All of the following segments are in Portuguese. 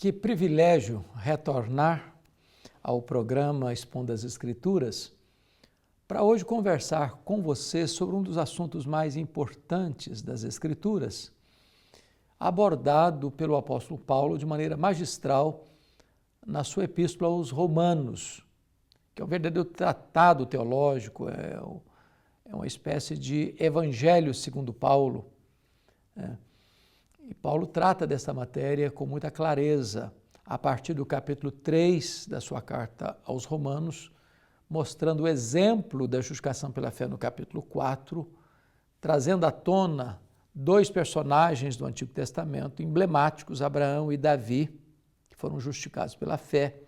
Que privilégio retornar ao programa Expondo as Escrituras para hoje conversar com você sobre um dos assuntos mais importantes das Escrituras, abordado pelo apóstolo Paulo de maneira magistral na sua epístola aos Romanos, que é um verdadeiro tratado teológico, é uma espécie de evangelho segundo Paulo. E Paulo trata dessa matéria com muita clareza, a partir do capítulo 3 da sua carta aos Romanos, mostrando o exemplo da justificação pela fé no capítulo 4, trazendo à tona dois personagens do Antigo Testamento emblemáticos, Abraão e Davi, que foram justificados pela fé.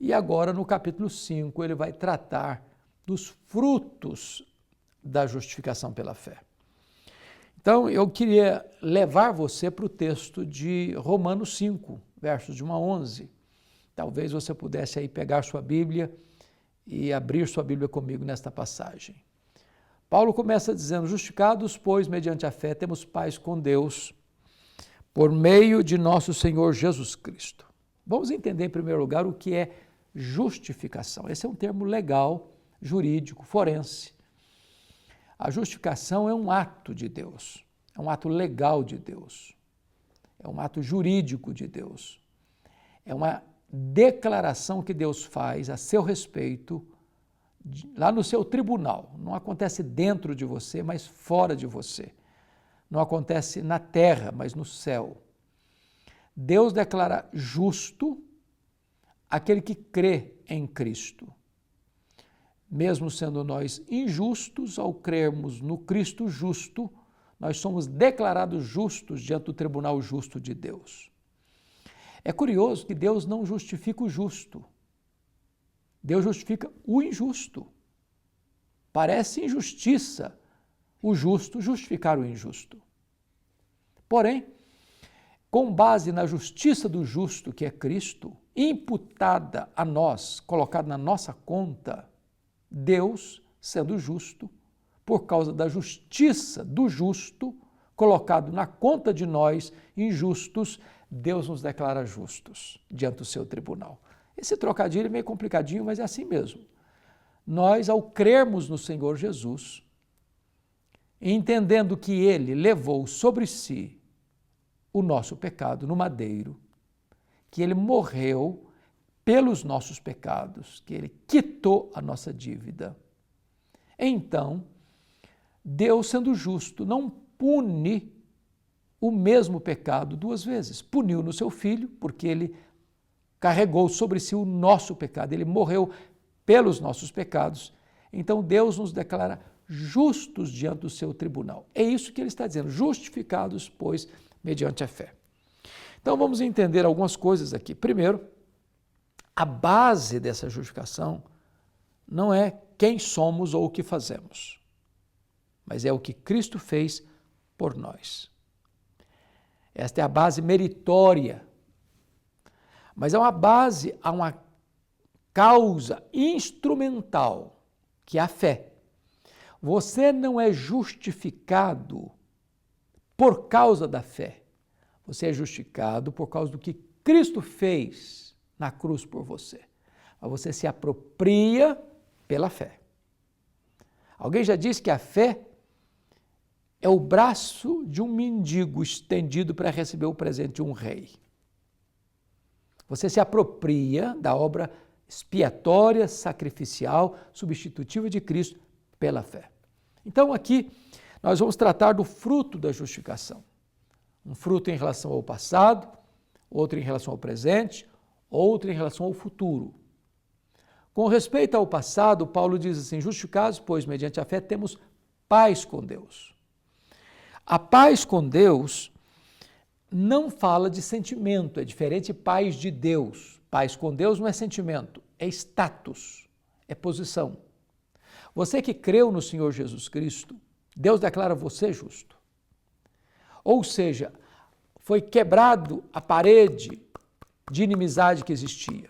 E agora, no capítulo 5, ele vai tratar dos frutos da justificação pela fé. Então, eu queria levar você para o texto de Romanos 5, versos de 1 a 11. Talvez você pudesse aí pegar sua Bíblia e abrir sua Bíblia comigo nesta passagem. Paulo começa dizendo: justificados, pois, mediante a fé, temos paz com Deus, por meio de nosso Senhor Jesus Cristo. Vamos entender, em primeiro lugar, o que é justificação. Esse é um termo legal, jurídico, forense. A justificação é um ato de Deus, é um ato legal de Deus, é um ato jurídico de Deus, é uma declaração que Deus faz a seu respeito lá no seu tribunal. Não acontece dentro de você, mas fora de você. Não acontece na terra, mas no céu. Deus declara justo aquele que crê em Cristo. Mesmo sendo nós injustos, ao crermos no Cristo justo, nós somos declarados justos diante do tribunal justo de Deus. É curioso que Deus não justifica o justo. Deus justifica o injusto. Parece injustiça o justo justificar o injusto. Porém, com base na justiça do justo, que é Cristo, imputada a nós, colocada na nossa conta, Deus, sendo justo, por causa da justiça do justo, colocado na conta de nós, injustos, Deus nos declara justos diante do seu tribunal. Esse trocadilho é meio complicadinho, mas é assim mesmo. Nós, ao crermos no Senhor Jesus, entendendo que Ele levou sobre si o nosso pecado no madeiro, que Ele morreu pelos nossos pecados, que Ele quitou a nossa dívida. Então, Deus, sendo justo, não pune o mesmo pecado duas vezes. Puniu no seu Filho, porque Ele carregou sobre si o nosso pecado, Ele morreu pelos nossos pecados. Então, Deus nos declara justos diante do seu tribunal. É isso que Ele está dizendo, justificados, pois, mediante a fé. Então, vamos entender algumas coisas aqui. Primeiro, a base dessa justificação não é quem somos ou o que fazemos, mas é o que Cristo fez por nós. Esta é a base meritória, mas é uma base, há uma causa instrumental, que é a fé. Você não é justificado por causa da fé, você é justificado por causa do que Cristo fez na cruz por você. Mas você se apropria pela fé. Alguém já disse que a fé é o braço de um mendigo estendido para receber o presente de um rei. Você se apropria da obra expiatória, sacrificial, substitutiva de Cristo pela fé. Então aqui nós vamos tratar do fruto da justificação. Um fruto em relação ao passado, outro em relação ao presente, outro em relação ao futuro. Com respeito ao passado, Paulo diz assim: justificados, pois, mediante a fé, temos paz com Deus. A paz com Deus não fala de sentimento, é diferente de paz de Deus. Paz com Deus não é sentimento, é status, é posição. Você que creu no Senhor Jesus Cristo, Deus declara você justo. Ou seja, foi quebrado a parede de inimizade que existia.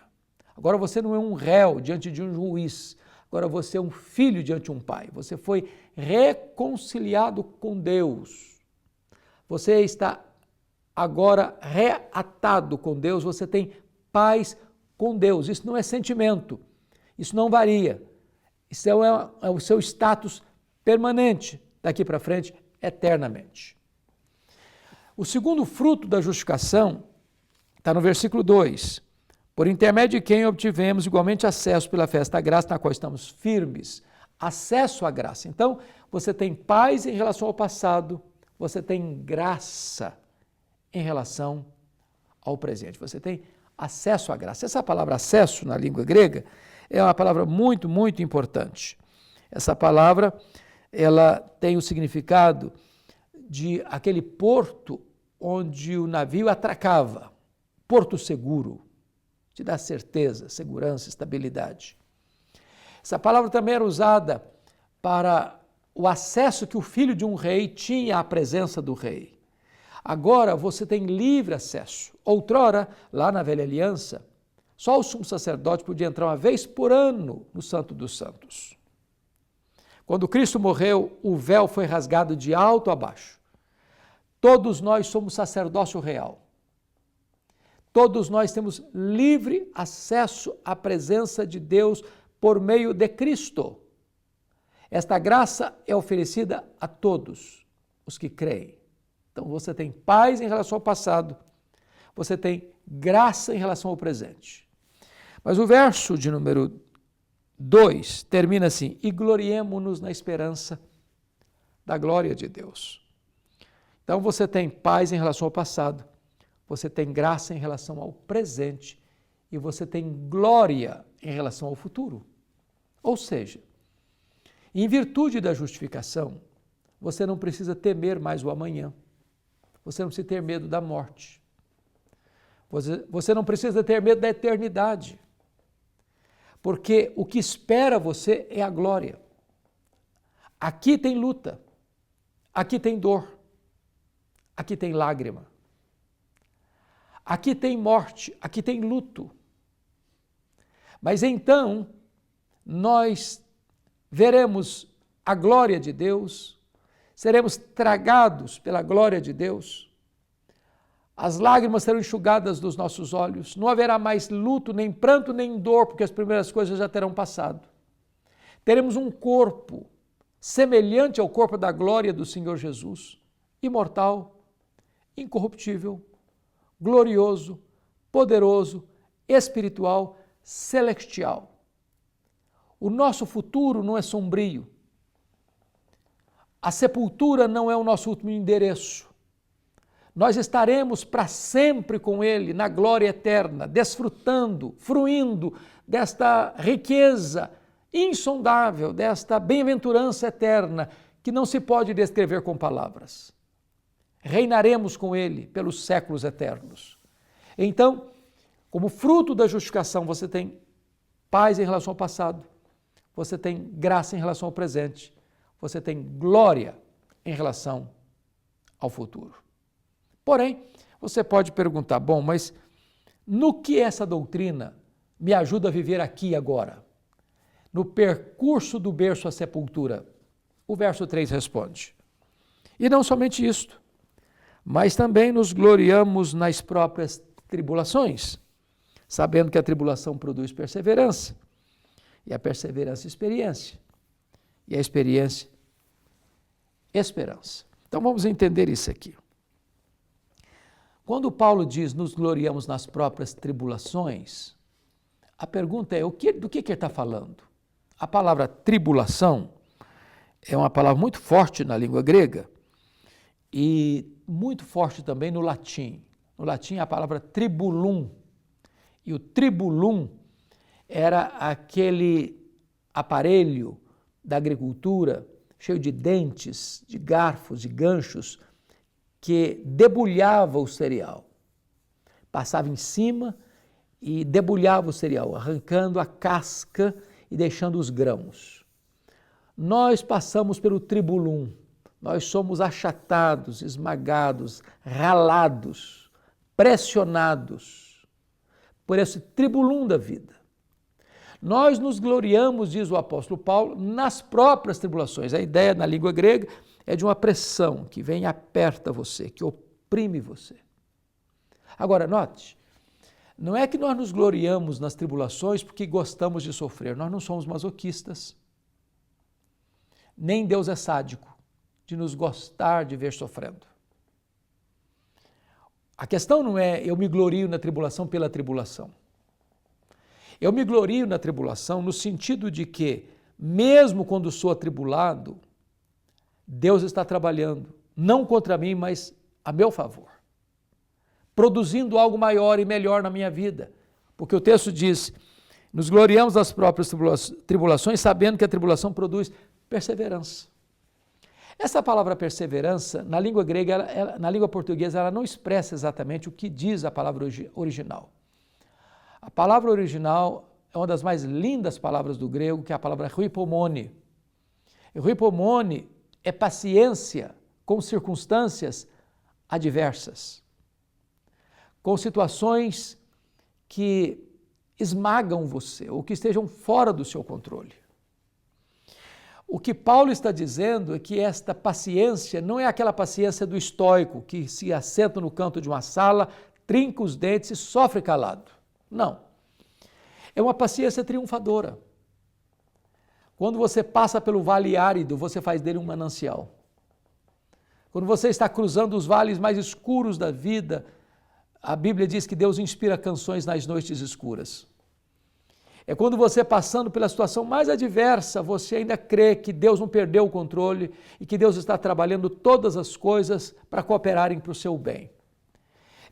Agora você não é um réu diante de um juiz, agora você é um filho diante de um pai. Você foi reconciliado com Deus. Você está agora reatado com Deus, você tem paz com Deus. Isso não é sentimento, isso não varia. Isso é o seu status permanente daqui para frente, eternamente. O segundo fruto da justificação está no versículo 2. Por intermédio de quem obtivemos igualmente acesso pela fé a esta graça na qual estamos firmes. Acesso à graça. Então, você tem paz em relação ao passado, você tem graça em relação ao presente. Você tem acesso à graça. Essa palavra acesso na língua grega é uma palavra muito, muito importante. Essa palavra, ela tem o significado de aquele porto onde o navio atracava. Porto seguro, te dá certeza, segurança, estabilidade. Essa palavra também era usada para o acesso que o filho de um rei tinha à presença do rei. Agora você tem livre acesso. Outrora, lá na velha aliança, só o sumo sacerdote podia entrar uma vez por ano no Santo dos Santos. Quando Cristo morreu, o véu foi rasgado de alto a baixo. Todos nós somos sacerdócio real. Todos nós temos livre acesso à presença de Deus por meio de Cristo. Esta graça é oferecida a todos os que creem. Então você tem paz em relação ao passado, você tem graça em relação ao presente. Mas o verso de número 2 termina assim: e gloriemo-nos na esperança da glória de Deus. Então você tem paz em relação ao passado, você tem graça em relação ao presente e você tem glória em relação ao futuro. Ou seja, em virtude da justificação, você não precisa temer mais o amanhã. Você não precisa ter medo da morte. Você não precisa ter medo da eternidade. Porque o que espera você é a glória. Aqui tem luta, aqui tem dor, aqui tem lágrima, aqui tem morte, aqui tem luto. Mas então, nós veremos a glória de Deus, seremos tragados pela glória de Deus, as lágrimas serão enxugadas dos nossos olhos, não haverá mais luto, nem pranto, nem dor, porque as primeiras coisas já terão passado. Teremos um corpo semelhante ao corpo da glória do Senhor Jesus, imortal, incorruptível, glorioso, poderoso, espiritual, celestial. O nosso futuro não é sombrio. A sepultura não é o nosso último endereço. Nós estaremos para sempre com Ele na glória eterna, desfrutando, fruindo desta riqueza insondável, desta bem-aventurança eterna que não se pode descrever com palavras. Reinaremos com Ele pelos séculos eternos. Então, como fruto da justificação, você tem paz em relação ao passado, você tem graça em relação ao presente, você tem glória em relação ao futuro. Porém, você pode perguntar, bom, mas no que essa doutrina me ajuda a viver aqui e agora? No percurso do berço à sepultura? O verso 3 responde. E não somente isto, mas também nos gloriamos nas próprias tribulações, sabendo que a tribulação produz perseverança, e a perseverança experiência, e a experiência esperança. Então vamos entender isso aqui. Quando Paulo diz nos gloriamos nas próprias tribulações, a pergunta é do que ele está falando? A palavra tribulação é uma palavra muito forte na língua grega e muito forte também no latim. No latim a palavra tribulum. E o tribulum era aquele aparelho da agricultura cheio de dentes, de garfos, de ganchos, que debulhava o cereal. Passava em cima e debulhava o cereal, arrancando a casca e deixando os grãos. Nós passamos pelo tribulum, nós somos achatados, esmagados, ralados, pressionados por esse tribulum da vida. Nós nos gloriamos, diz o apóstolo Paulo, nas próprias tribulações. A ideia na língua grega é de uma pressão que vem e aperta você, que oprime você. Agora, note, não é que nós nos gloriamos nas tribulações porque gostamos de sofrer. Nós não somos masoquistas. Nem Deus é sádico de nos gostar de ver sofrendo. A questão não é eu me glorio na tribulação pela tribulação. Eu me glorio na tribulação no sentido de que, mesmo quando sou atribulado, Deus está trabalhando, não contra mim, mas a meu favor, produzindo algo maior e melhor na minha vida. Porque o texto diz, nos gloriamos das próprias tribulações, sabendo que a tribulação produz perseverança. Essa palavra perseverança, na língua grega, na língua portuguesa, ela não expressa exatamente o que diz a palavra original. A palavra original é uma das mais lindas palavras do grego, que é a palavra huipomone. E huipomone é paciência com circunstâncias adversas, com situações que esmagam você ou que estejam fora do seu controle. O que Paulo está dizendo é que esta paciência não é aquela paciência do estoico que se assenta no canto de uma sala, trinca os dentes e sofre calado. Não. É uma paciência triunfadora. Quando você passa pelo vale árido, você faz dele um manancial. Quando você está cruzando os vales mais escuros da vida, a Bíblia diz que Deus inspira canções nas noites escuras. É quando você, passando pela situação mais adversa, você ainda crê que Deus não perdeu o controle e que Deus está trabalhando todas as coisas para cooperarem para o seu bem.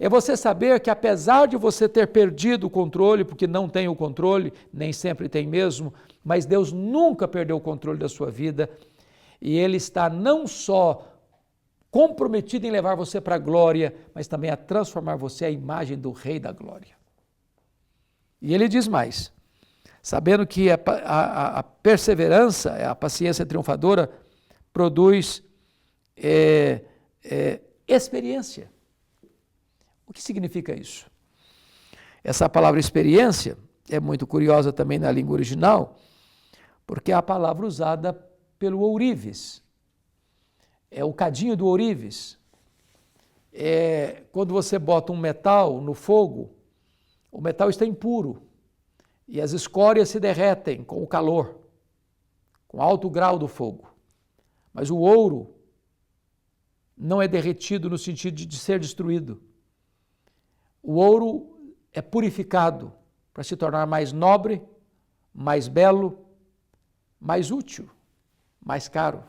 É você saber que, apesar de você ter perdido o controle, porque não tem o controle, nem sempre tem mesmo, mas Deus nunca perdeu o controle da sua vida e Ele está não só comprometido em levar você para a glória, mas também a transformar você à imagem do Rei da Glória. E Ele diz mais, sabendo que a perseverança, a paciência triunfadora, produz experiência. O que significa isso? Essa palavra experiência é muito curiosa também na língua original, porque é a palavra usada pelo ourives. É o cadinho do ourives. Quando você bota um metal no fogo, o metal está impuro e as escórias se derretem com o calor, com alto grau do fogo. Mas o ouro não é derretido no sentido de ser destruído. O ouro é purificado para se tornar mais nobre, mais belo, mais útil, mais caro.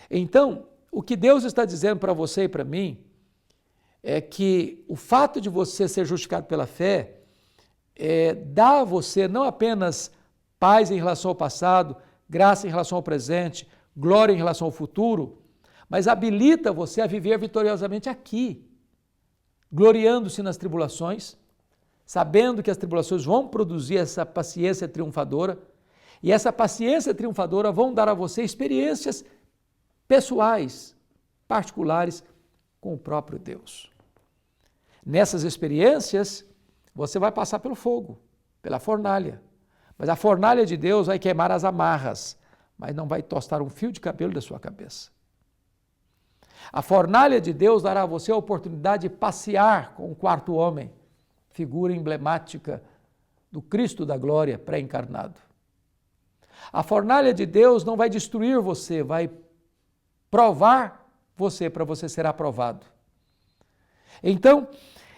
Então, o que Deus está dizendo para você e para mim é que o fato de você ser justificado pela fé dá a você não apenas paz em relação ao passado, graça em relação ao presente, glória em relação ao futuro, mas habilita você a viver vitoriosamente aqui, gloriando-se nas tribulações, sabendo que as tribulações vão produzir essa paciência triunfadora, e essa paciência triunfadora vão dar a você experiências pessoais, particulares, com o próprio Deus. Nessas experiências, você vai passar pelo fogo, pela fornalha, mas a fornalha de Deus vai queimar as amarras, mas não vai tostar um fio de cabelo da sua cabeça. A fornalha de Deus dará a você a oportunidade de passear com o quarto homem, figura emblemática do Cristo da glória pré-encarnado. A fornalha de Deus não vai destruir você, vai provar você para você ser aprovado. Então,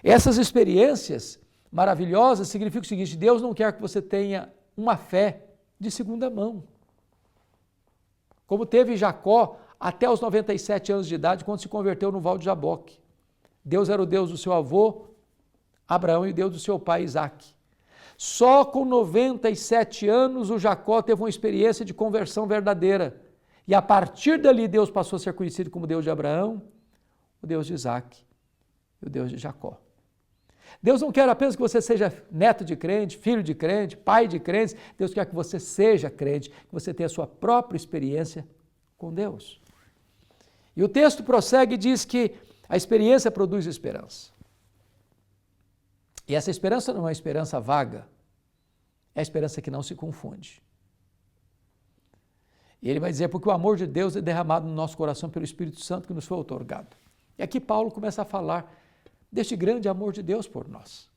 essas experiências maravilhosas significam o seguinte: Deus não quer que você tenha uma fé de segunda mão. Como teve Jacó até os 97 anos de idade, quando se converteu no Val de Jaboque. Deus era o Deus do seu avô, Abraão, e o Deus do seu pai, Isaque. Só com 97 anos o Jacó teve uma experiência de conversão verdadeira. E a partir dali Deus passou a ser conhecido como Deus de Abraão, o Deus de Isaque e o Deus de Jacó. Deus não quer apenas que você seja neto de crente, filho de crente, pai de crentes. Deus quer que você seja crente, que você tenha a sua própria experiência com Deus. E o texto prossegue e diz que a experiência produz esperança. E essa esperança não é uma esperança vaga, é a esperança que não se confunde. E ele vai dizer, porque o amor de Deus é derramado no nosso coração pelo Espírito Santo que nos foi outorgado. E aqui Paulo começa a falar deste grande amor de Deus por nós.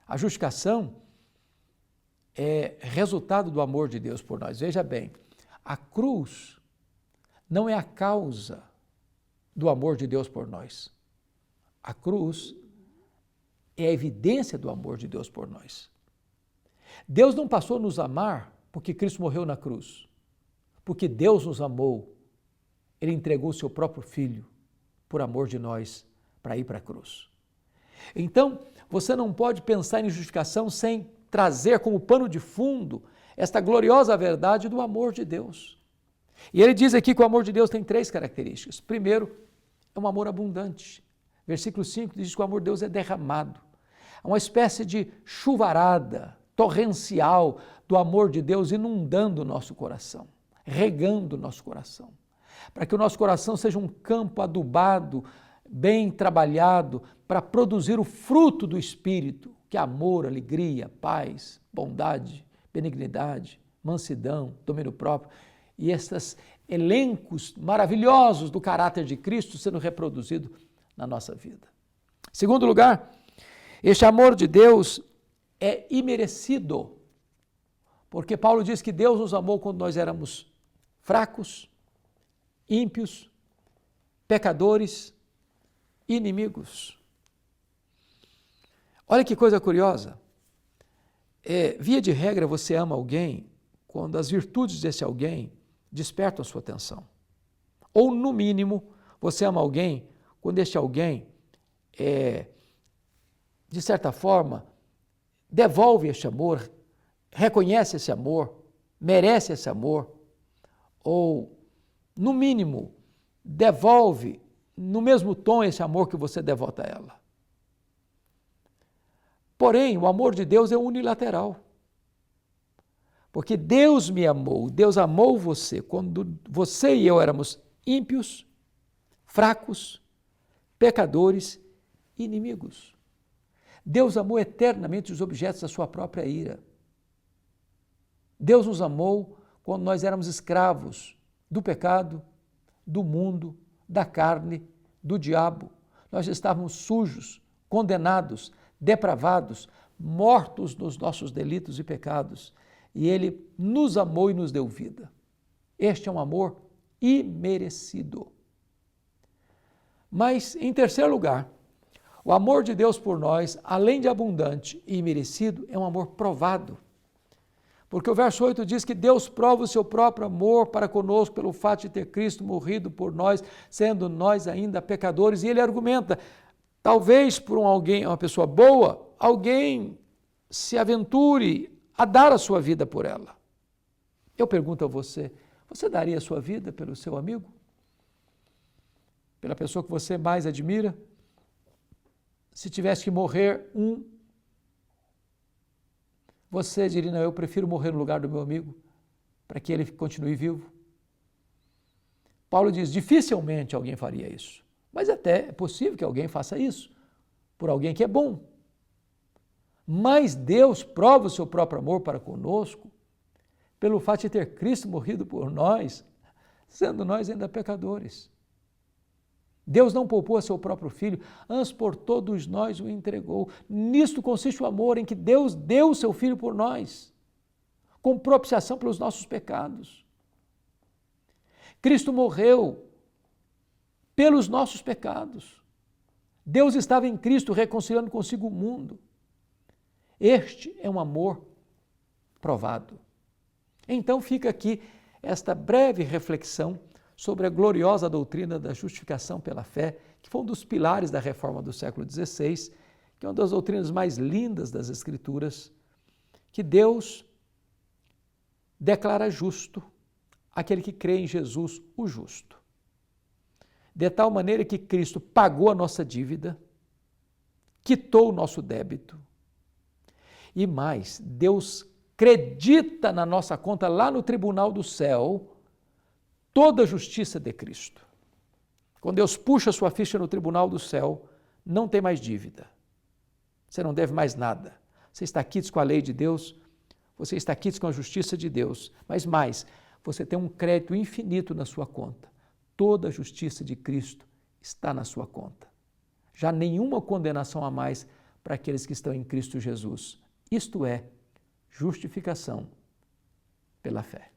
A justificação é resultado do amor de Deus por nós. Veja bem, a cruz não é a causa do amor de Deus por nós. A cruz é a evidência do amor de Deus por nós. Deus não passou a nos amar porque Cristo morreu na cruz. Porque Deus nos amou, Ele entregou o seu próprio Filho por amor de nós para ir para a cruz. Então, você não pode pensar em justificação sem trazer como pano de fundo esta gloriosa verdade do amor de Deus. E ele diz aqui que o amor de Deus tem 3 características. Primeiro, é um amor abundante. Versículo 5 diz que o amor de Deus é derramado. É uma espécie de chuvarada torrencial do amor de Deus inundando o nosso coração, regando o nosso coração, para que o nosso coração seja um campo adubado, bem trabalhado, para produzir o fruto do Espírito, que é amor, alegria, paz, bondade, benignidade, mansidão, domínio próprio, e esses elencos maravilhosos do caráter de Cristo sendo reproduzido na nossa vida. Segundo lugar, este amor de Deus é imerecido, porque Paulo diz que Deus nos amou quando nós éramos fracos, ímpios, pecadores, inimigos. Olha que coisa curiosa. Via de regra, você ama alguém quando as virtudes desse alguém despertam a sua atenção. Ou, no mínimo, você ama alguém quando este alguém, de certa forma, devolve este amor, reconhece esse amor, merece esse amor, ou, no mínimo, devolve no mesmo tom esse amor que você devota a ela. Porém, o amor de Deus é unilateral. Porque Deus me amou, Deus amou você quando você e eu éramos ímpios, fracos, pecadores, inimigos. Deus amou eternamente os objetos da sua própria ira. Deus nos amou quando nós éramos escravos do pecado, do mundo, da carne, do diabo. Nós estávamos sujos, condenados, depravados, mortos nos nossos delitos e pecados. E Ele nos amou e nos deu vida. Este é um amor imerecido. Mas, em terceiro lugar, o amor de Deus por nós, além de abundante e imerecido, é um amor provado. Porque o verso 8 diz que Deus prova o seu próprio amor para conosco pelo fato de ter Cristo morrido por nós, sendo nós ainda pecadores. E ele argumenta, talvez por uma pessoa boa, alguém se aventure a dar a sua vida por ela. Eu pergunto a você, você daria a sua vida pelo seu amigo? Pela pessoa que você mais admira? Se tivesse que morrer você diria, não, eu prefiro morrer no lugar do meu amigo, para que ele continue vivo? Paulo diz, dificilmente alguém faria isso, mas até é possível que alguém faça isso, por alguém que é bom. Mas Deus prova o seu próprio amor para conosco, pelo fato de ter Cristo morrido por nós, sendo nós ainda pecadores. Deus não poupou a seu próprio Filho, antes por todos nós o entregou. Nisto consiste o amor em que Deus deu o seu Filho por nós, com propiciação pelos nossos pecados. Cristo morreu pelos nossos pecados. Deus estava em Cristo reconciliando consigo o mundo. Este é um amor provado. Então fica aqui esta breve reflexão sobre a gloriosa doutrina da justificação pela fé, que foi um dos pilares da reforma do século XVI, que é uma das doutrinas mais lindas das Escrituras, que Deus declara justo aquele que crê em Jesus, o justo. De tal maneira que Cristo pagou a nossa dívida, quitou o nosso débito, e mais, Deus credita na nossa conta lá no tribunal do céu toda a justiça de Cristo. Quando Deus puxa a sua ficha no tribunal do céu, não tem mais dívida. Você não deve mais nada. Você está quites com a lei de Deus, você está quites com a justiça de Deus, mas mais, você tem um crédito infinito na sua conta. Toda a justiça de Cristo está na sua conta. Já nenhuma condenação a mais para aqueles que estão em Cristo Jesus. Isto é, justificação pela fé.